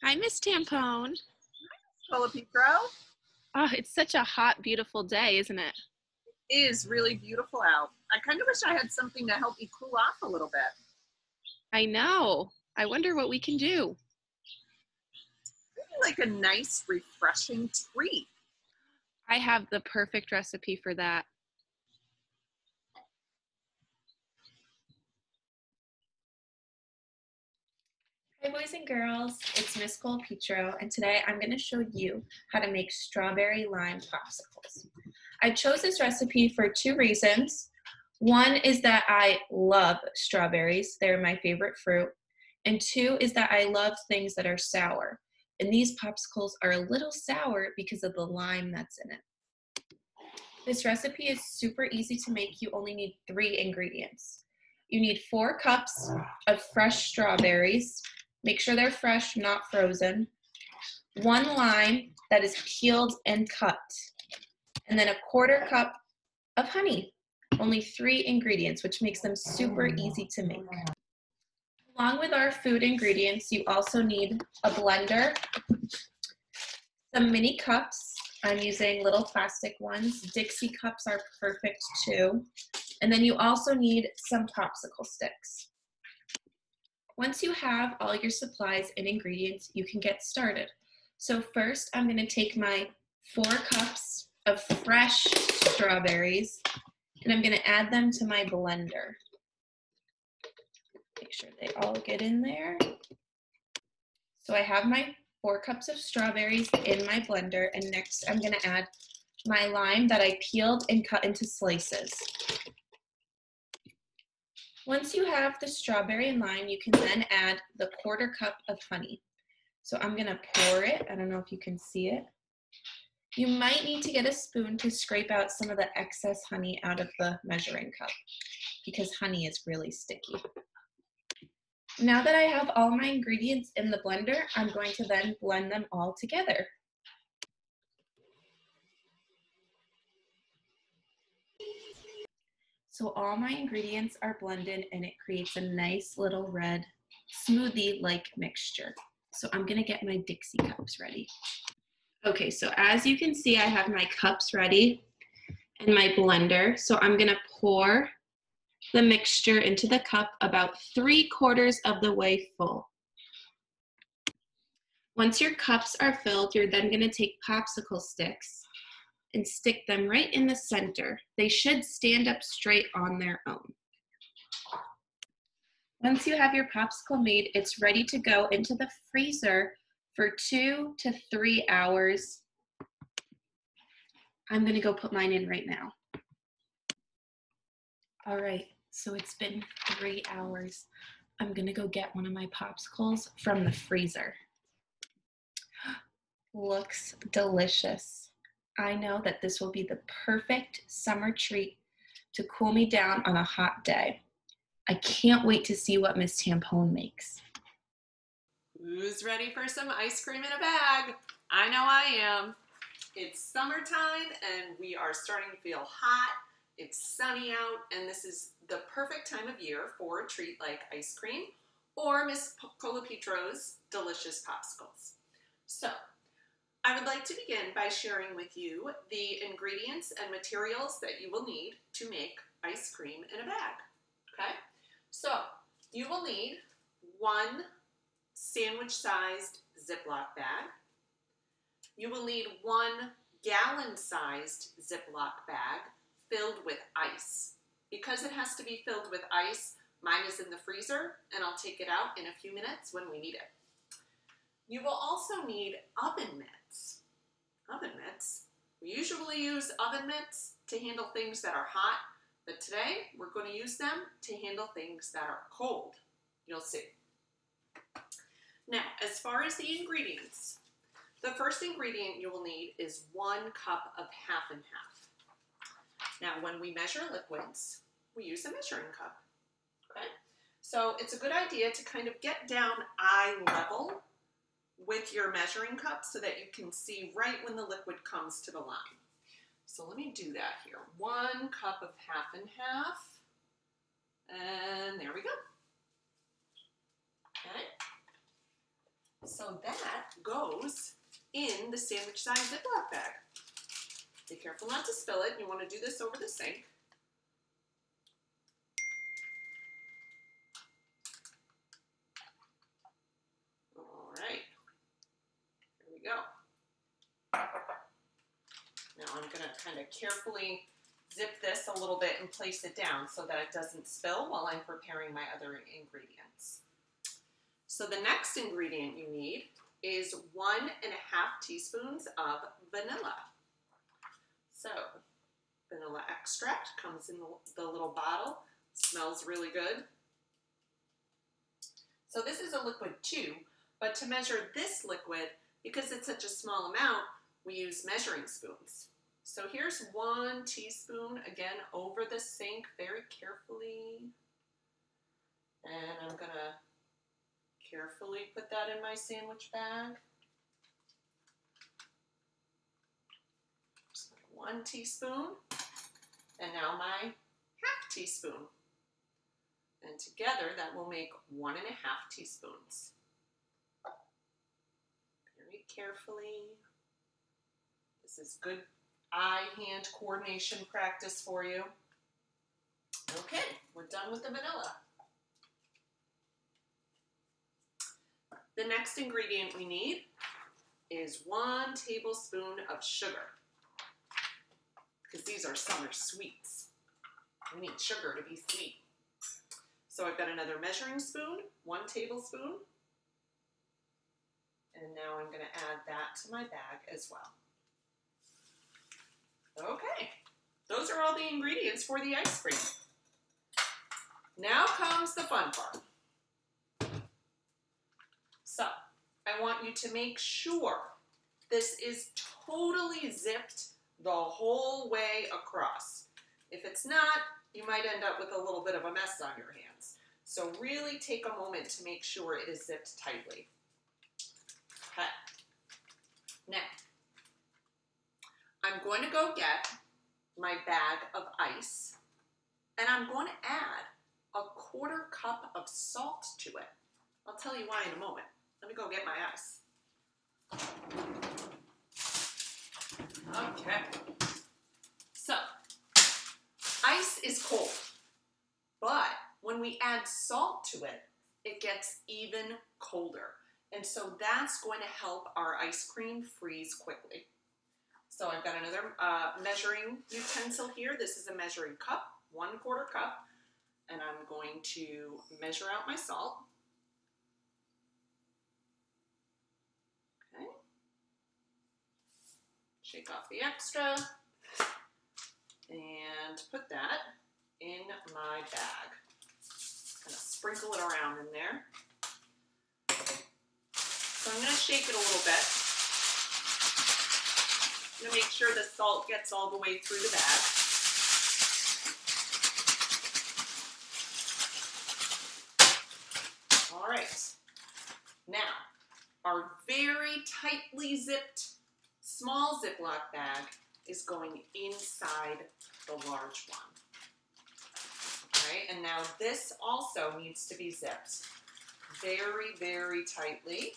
Hi, Miss Tampone. Colapietro. Oh, it's such a hot, beautiful day, isn't it? It is really beautiful out. I kind of wish I had something to help me cool off a little bit. I know. I wonder what we can do. Maybe like a nice, refreshing treat. I have the perfect recipe for that. Hi boys and girls, it's Miss Colapietro, and today I'm going to show you how to make strawberry lime popsicles. I chose this recipe for two reasons. One is that I love strawberries, they're my favorite fruit, and two is that I love things that are sour, and these popsicles are a little sour because of the lime that's in it. This recipe is super easy to make. You only need 3 ingredients. You need 4 cups of fresh strawberries. Make sure they're fresh, not frozen. 1 lime that is peeled and cut. And then a 1/4 cup of honey. Only 3 ingredients, which makes them super easy to make. Along with our food ingredients, you also need a blender, some mini cups. I'm using little plastic ones. Dixie cups are perfect too. And then you also need some popsicle sticks. Once you have all your supplies and ingredients, you can get started. So first, I'm going to take my 4 cups of fresh strawberries, and I'm going to add them to my blender. Make sure they all get in there. So I have my 4 cups of strawberries in my blender, and next I'm going to add my lime that I peeled and cut into slices. Once you have the strawberry and lime, you can then add the 1/4 cup of honey. So I'm going to pour it. I don't know if you can see it. You might need to get a spoon to scrape out some of the excess honey out of the measuring cup because honey is really sticky. Now that I have all my ingredients in the blender, I'm going to then blend them all together. So all my ingredients are blended and it creates a nice little red smoothie-like mixture. So I'm gonna get my Dixie cups ready. Okay, so as you can see, I have my cups ready and my blender. So I'm gonna pour the mixture into the cup about 3/4 of the way full. Once your cups are filled, you're then going to take popsicle sticks and stick them right in the center. They should stand up straight on their own. Once you have your popsicle made, it's ready to go into the freezer for 2 to 3 hours. I'm going to go put mine in right now. All right. So it's been 3 hours. I'm gonna go get one of my popsicles from the freezer. Looks delicious. I know that this will be the perfect summer treat to cool me down on a hot day. I can't wait to see what Miss Tampone makes. Who's ready for some ice cream in a bag? I know I am. It's summertime and we are starting to feel hot. It's sunny out, and this is the perfect time of year for a treat like ice cream or Miss Colapietro's delicious popsicles. So, I would like to begin by sharing with you the ingredients and materials that you will need to make ice cream in a bag. Okay? So, you will need 1 sandwich-sized Ziploc bag. You will need 1 gallon-sized Ziploc bag filled with ice. Because it has to be filled with ice, mine is in the freezer and I'll take it out in a few minutes when we need it. You will also need oven mitts. Oven mitts. We usually use oven mitts to handle things that are hot, but today we're going to use them to handle things that are cold. You'll see. Now, as far as the ingredients, the first ingredient you will need is 1 cup of half and half. Now, when we measure liquids, we use a measuring cup, okay? So it's a good idea to kind of get down eye level with your measuring cup so that you can see right when the liquid comes to the line. So let me do that here. 1 cup of half and half, and there we go. Okay. So that goes in the sandwich size Ziploc bag. Be careful not to spill it. You want to do this over the sink. All right, here we go. Now I'm going to kind of carefully zip this a little bit and place it down so that it doesn't spill while I'm preparing my other ingredients. So the next ingredient you need is 1.5 teaspoons of vanilla. So vanilla extract comes in the little bottle, smells really good. So this is a liquid too, but to measure this liquid, because it's such a small amount, we use measuring spoons. So here's 1 teaspoon, again, over the sink very carefully. And I'm gonna carefully put that in my sandwich bag. Just 1 teaspoon, and now my 1/2 teaspoon. And together that will make 1.5 teaspoons. Very carefully. This is good eye-hand coordination practice for you. Okay, we're done with the vanilla. The next ingredient we need is 1 tablespoon of sugar, because these are summer sweets. We need sugar to be sweet. So I've got another measuring spoon, 1 tablespoon, and now I'm going to add that to my bag as well. Okay, those are all the ingredients for the ice cream. Now comes the fun part. So, I want you to make sure this is totally zipped the whole way across. If it's not, you might end up with a little bit of a mess on your hands. So really take a moment to make sure it is zipped tightly. Okay. Now, I'm going to go get my bag of ice, and I'm going to add a 1/4 cup of salt to it. I'll tell you why in a moment. Let me go get my ice. Okay. So, ice is cold, but when we add salt to it, it gets even colder. And so that's going to help our ice cream freeze quickly. So I've got another measuring utensil here. This is a measuring cup, 1/4 cup, and I'm going to measure out my salt. Okay. Shake off the extra and put that in my bag. Kind of sprinkle it around in there. So I'm going to shake it a little bit. I'm going to make sure the salt gets all the way through the bag. All right. Now, our very tightly zipped small Ziploc bag is going inside the large one. All right, and now this also needs to be zipped very, very tightly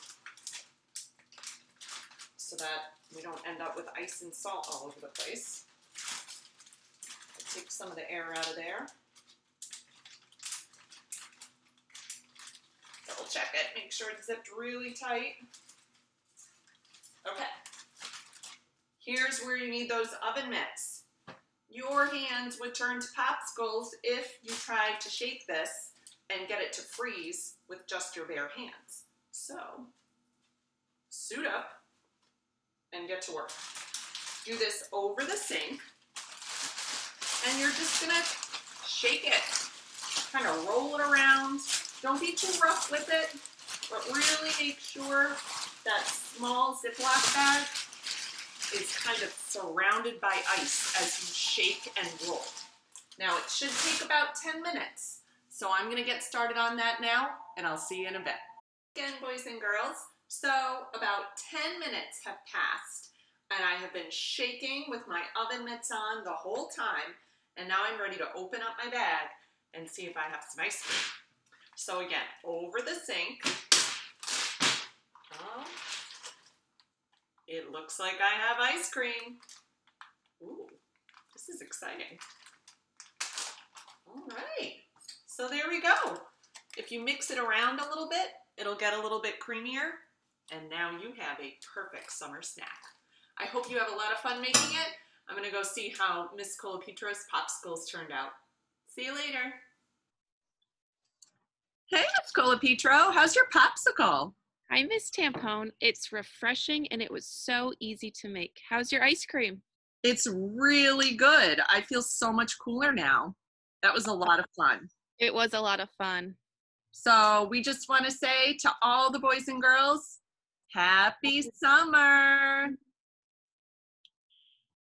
so that we don't end up with ice and salt all over the place. I'll take some of the air out of there. Double check it, make sure it's zipped really tight. Okay. Here's where you need those oven mitts. Your hands would turn to popsicles if you tried to shake this and get it to freeze with just your bare hands. So, suit up and get to work. Do this over the sink, and you're just gonna shake it. Kind of roll it around. Don't be too rough with it, but really make sure that small Ziploc bag is kind of surrounded by ice as you shake and roll. Now it should take about 10 minutes. So I'm gonna get started on that now, and I'll see you in a bit. Again, boys and girls, so about 10 minutes have passed, and I have been shaking with my oven mitts on the whole time, and now I'm ready to open up my bag and see if I have some ice cream. So again, over the sink. It looks like I have ice cream. Ooh, this is exciting. All right, so there we go. If you mix it around a little bit, it'll get a little bit creamier, and now you have a perfect summer snack. I hope you have a lot of fun making it. I'm gonna go see how Miss Colapietro's popsicles turned out. See you later. Hey, Miss Colapietro, how's your popsicle? Hi, Miss Tampone. It's refreshing and it was so easy to make. How's your ice cream? It's really good. I feel so much cooler now. That was a lot of fun. It was a lot of fun. So we just want to say to all the boys and girls, happy summer.